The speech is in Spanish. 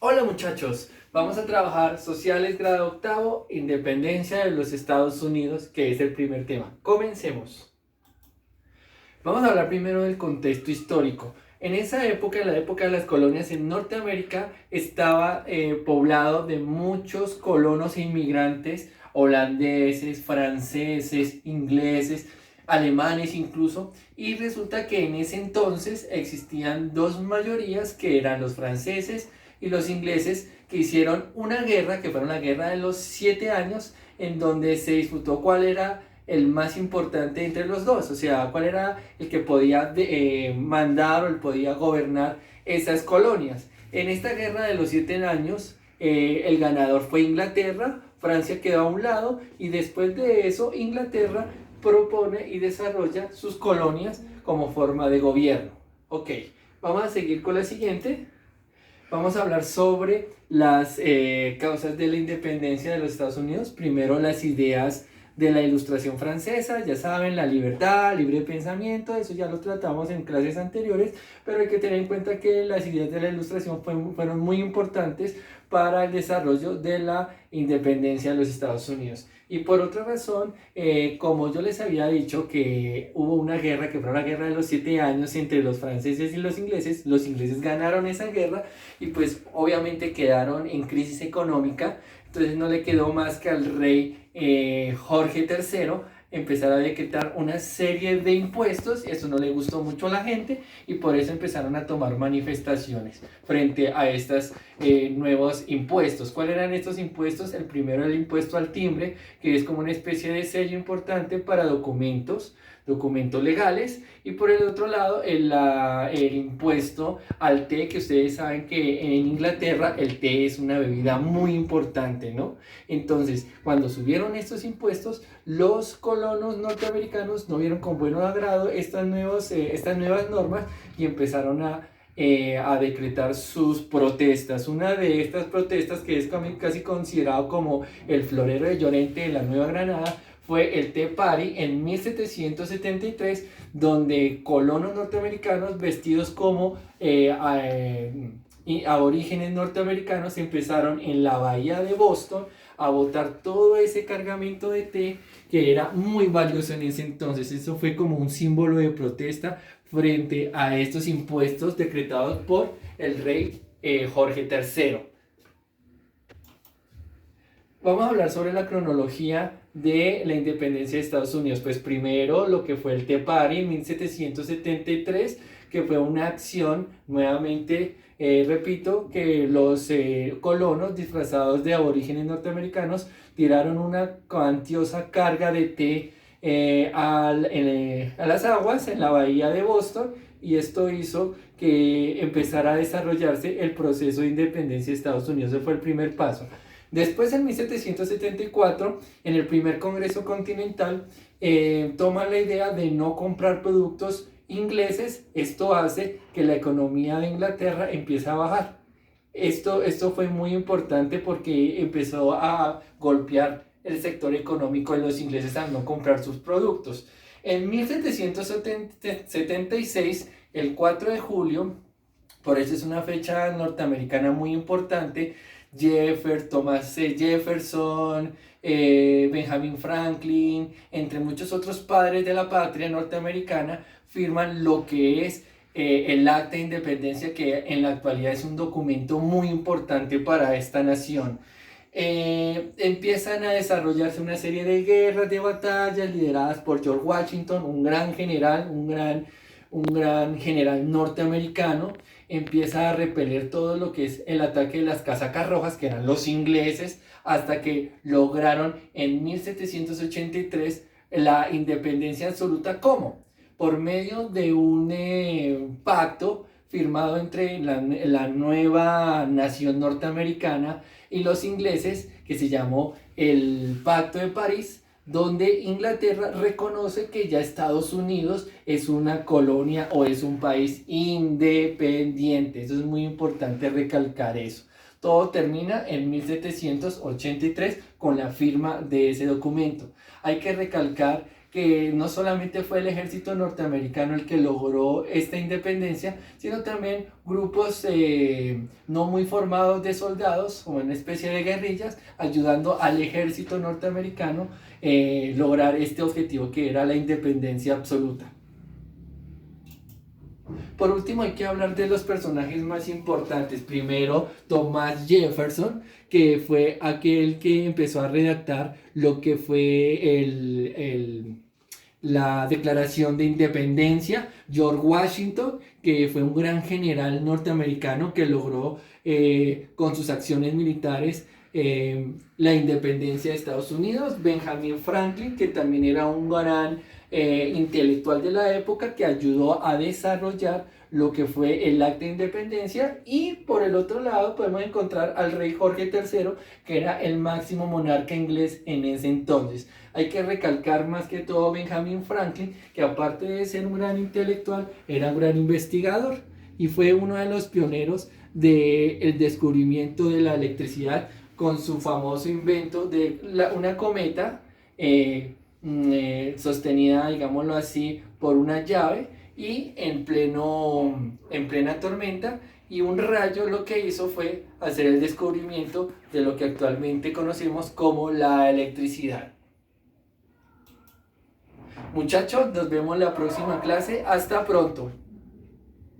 Hola muchachos, vamos a trabajar sociales grado octavo, independencia de los Estados Unidos, que es el primer tema. Comencemos. Vamos a hablar primero del contexto histórico. En esa época, en la época de las colonias en Norteamérica, estaba poblado de muchos colonos e inmigrantes holandeses, franceses, ingleses, alemanes incluso, y resulta que en ese entonces existían dos mayorías que eran los franceses y los ingleses, que hicieron una guerra, que fue la guerra de los 7 años, en donde se disputó cuál era el más importante entre los dos, o sea, cuál era el que podía mandar o el podía gobernar esas colonias. En esta guerra de los 7 años, el ganador fue Inglaterra, Francia quedó a un lado y después de eso Inglaterra propone y desarrolla sus colonias como forma de gobierno. Ok, vamos a seguir con la siguiente. Vamos a hablar sobre las causas de la independencia de los Estados Unidos. Primero, las ideas de la Ilustración francesa, ya saben, la libertad, libre pensamiento, eso ya lo tratamos en clases anteriores, pero hay que tener en cuenta que las ideas de la Ilustración fueron muy importantes para el desarrollo de la independencia de los Estados Unidos. Y por otra razón, como yo les había dicho que hubo una guerra, que fue una guerra de los 7 años entre los franceses y los ingleses ganaron esa guerra y pues obviamente quedaron en crisis económica. Entonces no le quedó más que al rey Jorge III empezar a decretar una serie de impuestos. Eso no le gustó mucho a la gente y por eso empezaron a tomar manifestaciones frente a estos nuevos impuestos. ¿Cuáles eran estos impuestos? El primero era el impuesto al timbre, que es como una especie de sello importante para documentos legales, y por el otro lado el impuesto al té, que ustedes saben que en Inglaterra el té es una bebida muy importante, ¿no? Entonces, cuando subieron estos impuestos, los colonos norteamericanos no vieron con buen agrado estas nuevas normas y empezaron a decretar sus protestas. Una de estas protestas, que es casi considerado como el florero de Llorente de la Nueva Granada, fue el Tea Party en 1773, donde colonos norteamericanos vestidos como aborígenes norteamericanos empezaron en la bahía de Boston a botar todo ese cargamento de té que era muy valioso en ese entonces. Eso fue como un símbolo de protesta frente a estos impuestos decretados por el rey Jorge III. Vamos a hablar sobre la cronología de la independencia de Estados Unidos. Pues primero lo que fue el Tea Party en 1773, que fue una acción, nuevamente repito, que los colonos disfrazados de aborígenes norteamericanos tiraron una cuantiosa carga de té a las aguas en la bahía de Boston, y esto hizo que empezara a desarrollarse el proceso de independencia de Estados Unidos. Ese fue el primer paso. Después, en 1774, en el primer Congreso Continental, toman la idea de no comprar productos ingleses. Esto hace que la economía de Inglaterra empiece a bajar. Esto fue muy importante porque empezó a golpear el sector económico de los ingleses al no comprar sus productos. En 1776, el 4 de julio, por eso es una fecha norteamericana muy importante, Thomas Jefferson, Benjamin Franklin, entre muchos otros padres de la patria norteamericana, firman lo que es el Acta de Independencia, que en la actualidad es un documento muy importante para esta nación. Empiezan a desarrollarse una serie de guerras, de batallas lideradas por George Washington, un gran general norteamericano. Empieza a repeler todo lo que es el ataque de las casacas rojas, que eran los ingleses, hasta que lograron en 1783 la independencia absoluta. ¿Cómo? Por medio de un pacto firmado entre la nueva nación norteamericana y los ingleses, que se llamó el Pacto de París, donde Inglaterra reconoce que ya Estados Unidos es una colonia o es un país independiente. Eso es muy importante recalcar eso. Todo termina en 1783 con la firma de ese documento. Hay que recalcar que no solamente fue el ejército norteamericano el que logró esta independencia, sino también grupos no muy formados de soldados, como una especie de guerrillas, ayudando al ejército norteamericano lograr este objetivo que era la independencia absoluta. Por último, hay que hablar de los personajes más importantes. Primero, Thomas Jefferson, que fue aquel que empezó a redactar lo que fue la Declaración de Independencia. George Washington, que fue un gran general norteamericano que logró con sus acciones militares la independencia de Estados Unidos. Benjamin Franklin, que también era un gran intelectual de la época que ayudó a desarrollar lo que fue el acta de independencia. Y por el otro lado podemos encontrar al rey Jorge III, que era el máximo monarca inglés en ese entonces. Hay que recalcar más que todo Benjamin Franklin, que aparte de ser un gran intelectual, era un gran investigador y fue uno de los pioneros del descubrimiento de la electricidad con su famoso invento de una cometa sostenida, digámoslo así, por una llave y en plena tormenta, y un rayo lo que hizo fue hacer el descubrimiento de lo que actualmente conocemos como la electricidad. Muchachos, nos vemos en la próxima clase. Hasta pronto.